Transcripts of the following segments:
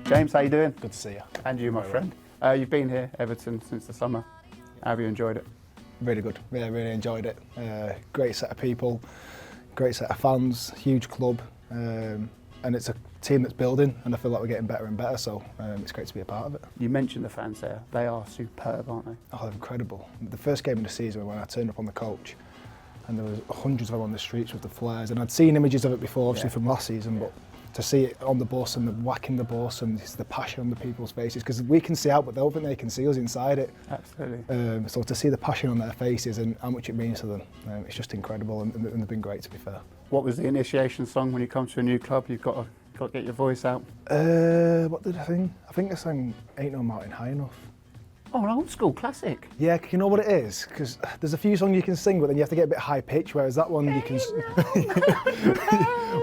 James, how you doing? Good to see you. And you, my friend. You've been here, Everton, since the summer. How have you enjoyed it? Really good. Yeah, really enjoyed it. Great set of people, great set of fans, huge club, and it's a team that's building, and I feel like we're getting better and better, so it's great to be a part of it. You mentioned the fans there. They are superb, aren't they? Oh, they're incredible. The first game of the season when I turned up on the coach, and there was hundreds of them on the streets with the flares, and I'd seen images of it before, obviously from last season, but to see it on the bus and the whacking the bus and the passion on the people's faces, because we can see out, but they don't think they can see us inside it. Absolutely. So to see the passion on their faces and how much it means to them, it's just incredible, and they've been great, to be fair. What was the initiation song when you come to a new club? You've got to get your voice out. What did I sing? I think I sang Ain't No Mountain High Enough. Oh, an old school classic. Yeah, you know what it is? Because there's a few songs you can sing, but then you have to get a bit high pitch, whereas that one you can...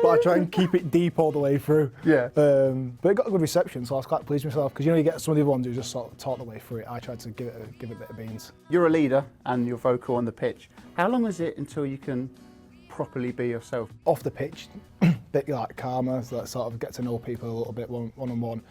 But I try and keep it deep all the way through. Yeah. But it got a good reception, so I was quite pleased with myself, because you get some of the other ones who just sort of talk the way through it. I tried to give it a bit of beans. You're a leader and you're vocal on the pitch. How long is it until you can properly be yourself? Off the pitch, bit like calmer, so that sort of get to know people a little bit one-on-one.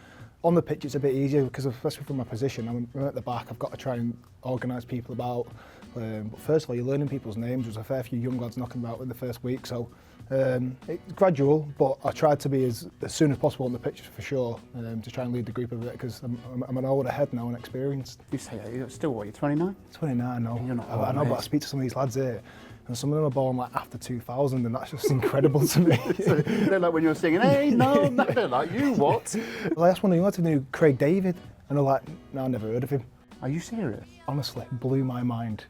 On the pitch it's a bit easier, because especially from my position, I'm at the back, I've got to try and organise people about. But first of all, you're learning people's names. There's a fair few young lads knocking about in the first week, so it's gradual, but I tried to be as soon as possible on the pitch for sure, to try and lead the group a bit, because I'm an older head now and experienced. You say that, you're still what, you're 29? 29, I know. You're not I know, but I speak to some of these lads here, and some of them are born like after 2000, and that's just incredible to me. So they're like when you're singing, hey, no, they're like, you what? Well, I asked one of the lads who knew Craig David, and they're like, no, I never heard of him. Are you serious? Honestly, blew my mind.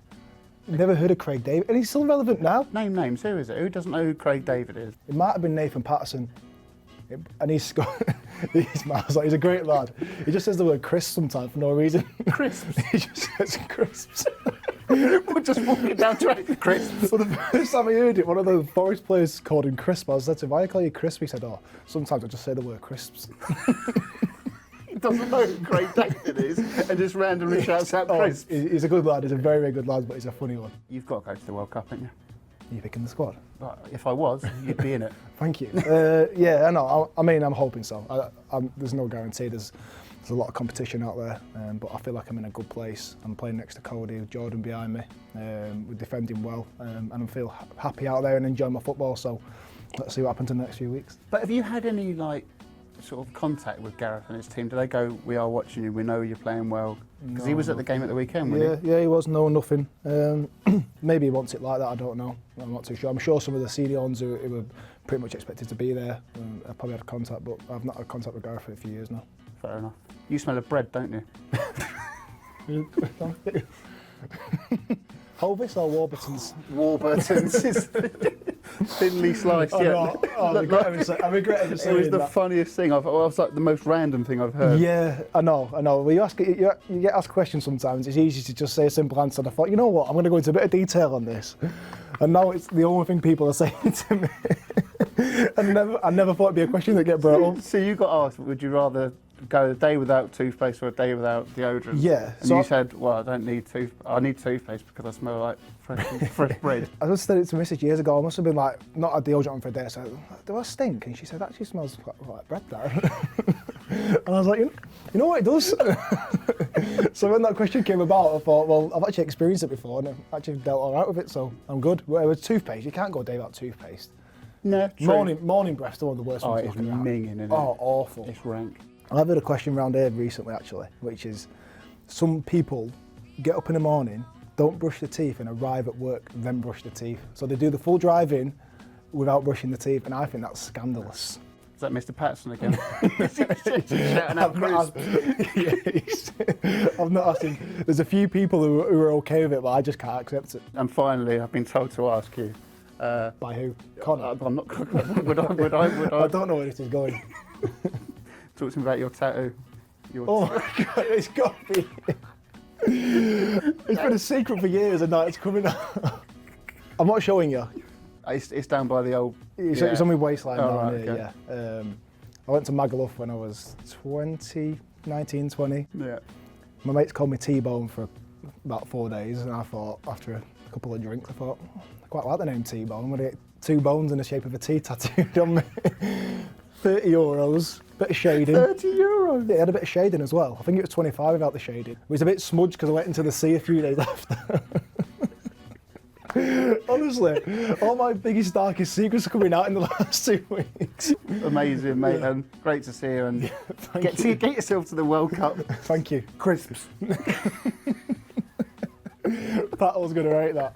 Never heard of Craig David, and he's still relevant now. Name names, who is it? Who doesn't know who Craig David is? It might have been Nathan Patterson, and he's a great lad. He just says the word crisp sometimes for no reason. Crisps? He just says crisps. We're just walking down track, crisps. Well, the first time I heard it, one of the Forest players called him Crisp. I said to him, why do you call you Crisp? He said, oh, sometimes I just say the word crisps. He doesn't know who Craig David is and just randomly shouts out crisps. He's a good lad, he's a very, very good lad, but he's a funny one. You've got to go to the World Cup, haven't you? Are you picking the squad? But if I was, you'd be in it. Thank you. Yeah, I know. I mean, I'm hoping so. There's no guarantee. There's a lot of competition out there, but I feel like I'm in a good place. I'm playing next to Cody, with Jordan behind me. We're defending well, and I feel happy out there and enjoying my football. So let's see what happens in the next few weeks. But have you had any sort of contact with Gareth and his team? Do they go, we are watching you, we know you're playing well? Because he was at the game at the weekend, wasn't he? Yeah, he was. No, nothing. Maybe he wants it like that, I don't know. I'm not too sure. I'm sure some of the senior ones who were pretty much expected to be there have probably had contact, but I've not had contact with Gareth for a few years now. Fair enough. You smell of bread, don't you? Hovis or Warburton's? Warburton's is thinly sliced, yeah. I regret ever saying that. It was the funniest thing. It was like the most random thing I've heard. Yeah, I know. Well, you get asked questions sometimes, it's easy to just say a simple answer, and I thought, you know what, I'm going to go into a bit of detail on this. And now it's the only thing people are saying to me. I never thought it'd be a question that get brought up. So you got asked, would you rather go a day without toothpaste or a day without deodorant? Yeah. And you said, well, I don't need I need toothpaste because I smell like fresh bread. I just said it to Mrs. years ago. I must have been like, not a deodorant on for a day. So I said, do I stink? And she said, actually smells like bread, that. And I was like, you know what it does? So when that question came about, I thought, well, I've actually experienced it before and I've actually dealt all right with it, so I'm good. With toothpaste, you can't go a day without toothpaste. No, true. Morning breath's one of the worst ones. It's minging, isn't it? Oh, awful. It's rank. I've heard a question around here recently, actually, which is some people get up in the morning, don't brush their teeth and arrive at work, then brush their teeth. So they do the full drive in without brushing the teeth, and I think that's scandalous. Is that Mr. Patterson again? Shouting out crisps. I've not asked him. There's a few people who are okay with it, but I just can't accept it. And finally, I've been told to ask you. By who? Connor? I'm not. Would I? I don't know where this is going. Talk to me about your tattoo. Oh my God, it's got to be. It's been a secret for years, and now it's coming out. I'm not showing you. It's down by the old... It's on my waistline down here, okay. yeah. I went to Magaluf when I was 19, 20. Yeah. My mates called me T-Bone for about 4 days, and I thought, after a couple of drinks, I thought, I quite like the name T-Bone. I'm going to get 2 bones in the shape of a T tattooed on me. €30, Bit of shading. €30. It had a bit of shading as well. I think it was 25 without the shading. It was a bit smudged because I went into the sea a few days after. Honestly, all my biggest, darkest secrets are coming out in the last 2 weeks. Amazing, mate, and great to see you. And get yourself to the World Cup. Thank you. Crisps. Pat was going to rate that.